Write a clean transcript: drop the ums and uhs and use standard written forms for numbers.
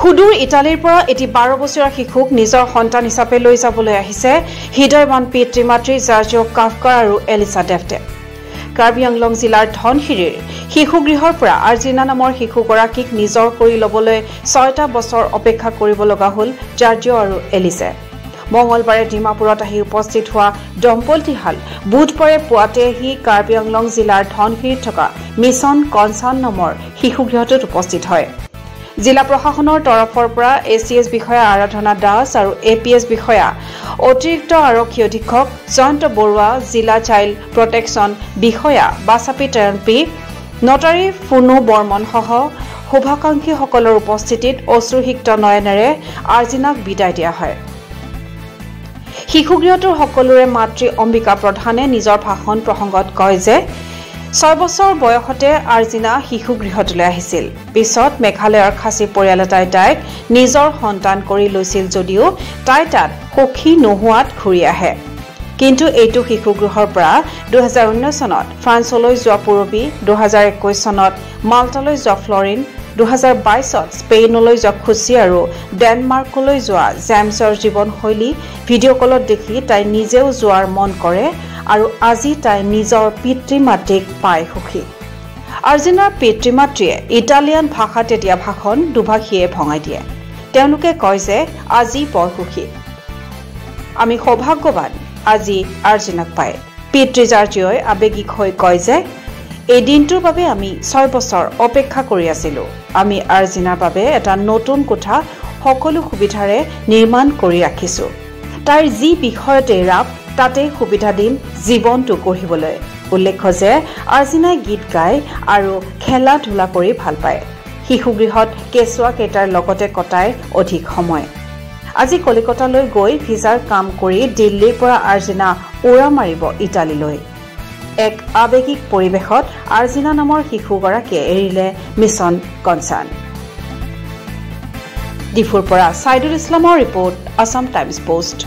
সুদূৰ ইটালীৰ পৰা এটি 12 বছৰীয়া শিশুক নিজৰ সন্তান হিচাপে লৈ যাবলৈ আহিছে হৃদয়বান পিতৃ-মাতৃ জাৰ্জিও কাফকাৰ আৰু এলিসা ডেফটে। কাৰ্বি আংলং জিলাৰ ধনশিৰিৰ শিশুগৃহৰ পৰা আৰ্জিনা নামৰ শিশুগৰাকীক নিজৰ কৰি ল'বলৈ 6টা বছৰ অপেক্ষা কৰিব লগা হ'ল জাৰ্জিও আৰু এলিছে। মঙলবাৰে ডিমাপুৰত আহি উপস্থিত হোৱা দম্পতীহাল বুধবাৰে পুৱাতে আহি কাৰ্বি আংলং জিলাৰ ধনশিৰিত থকা মিছন কনচাৰ্ণ নামৰ শিশুগৃহটোত উপস্থিত হয়। জিলা প্ৰশাসনৰ তৰফৰ পৰা এচিএছ বিষয়া আৰাধনা দাস আৰু এপিএছ বিষয়া অতিৰিক্ত আৰক্ষী অধীক্ষক জয়ন্ত বৰুৱা, জিলা চাইল্ড প্ৰটেকশ্যন বিষয়া বাছাপি টেৰপি, নটাৰী ফুনু বৰ্মন সহ শুভাকাংক্ষীসকলৰ উপস্থিতিত অশ্ৰুসিক্ত নয়নেৰে আৰ্জিনাক বিদায় দিয়া হয়। শিশুগৃহটোৰ সকলোৰে মাতৃ অম্বিকা প্ৰধানে নিজৰ ভাষণ প্ৰসংগত কয় যে 6 বছৰ বয়সতে আৰ্জিনা শিশুগৃহটোলৈ আহিছিল। পিছত মেঘালয়ৰ খাচী পৰিয়াল এটাই তাইক নিজৰ সন্তান কৰি লৈছিল যদিও তাই তাত সুখী নোহোৱাত ঘূৰি আহে। কিন্তু এইটো শিশুগৃহৰ পৰা 2019 চনত ফ্ৰান্সলৈ যোৱা পূৰবী, 2021 চনত মাল্টালৈ যোৱা ফ্লৰিন, 2022ত স্পেইনলৈ যোৱা খুচি আৰু ডেনমাৰ্কলৈ যোৱা জেমছৰ জীৱনশৈলী ভিডিঅ' কলত দেখি তাই নিজেও যোৱাৰ মন কৰে আৰু আজি তাই নিজৰ পিতৃ-মাতৃক পাই সুখী। আৰ্জিনাৰ পিতৃ-মাতৃয়ে ইটালিয়ান ভাষাত দিয়া ভাষণ দুভাষীয়ে ভঙাই দিয়ে। তেওঁলোকে কয় যে আজি বৰ সুখী, আমি সৌভাগ্যৱান আজি আৰ্জিনাক পাই। পিতৃ জাৰ্জিঅই আৱেগিক হৈ কয় যে এই দিনটোৰ বাবে আমি 6 বছৰ অপেক্ষা কৰি আছিলোঁ। আমি আৰ্জিনাৰ বাবে এটা নতুন কোঠা সকলো সুবিধাৰে নিৰ্মাণ কৰি ৰাখিছোঁ। তাইৰ যি বিষয়তে ৰাপ তাতে সুবিধা দিম জীৱনটো গঢ়িবলৈ। উল্লেখ্য যে আৰ্জিনাই গীত গায় আৰু খেলা ধূলা কৰি ভাল পায়। শিশুগৃহত কেঁচুৱা কেইটাৰ লগতে কটাই অধিক সময়। আজি কলিকতালৈ গৈ ভিজাৰ কাম কৰি দিল্লীৰ পৰা আৰ্জিনা উৰা মাৰিব ইটালীলৈ। এক আৱেগিক পৰিৱেশত আৰ্জিনা নামৰ শিশুগৰাকীয়ে এৰিলে মিছন কনচাৰ্ণ। ডিফুৰ পৰা ছাইদুল ইছলামৰ ৰিপৰ্ট, আছাম টাইমছ পোষ্ট।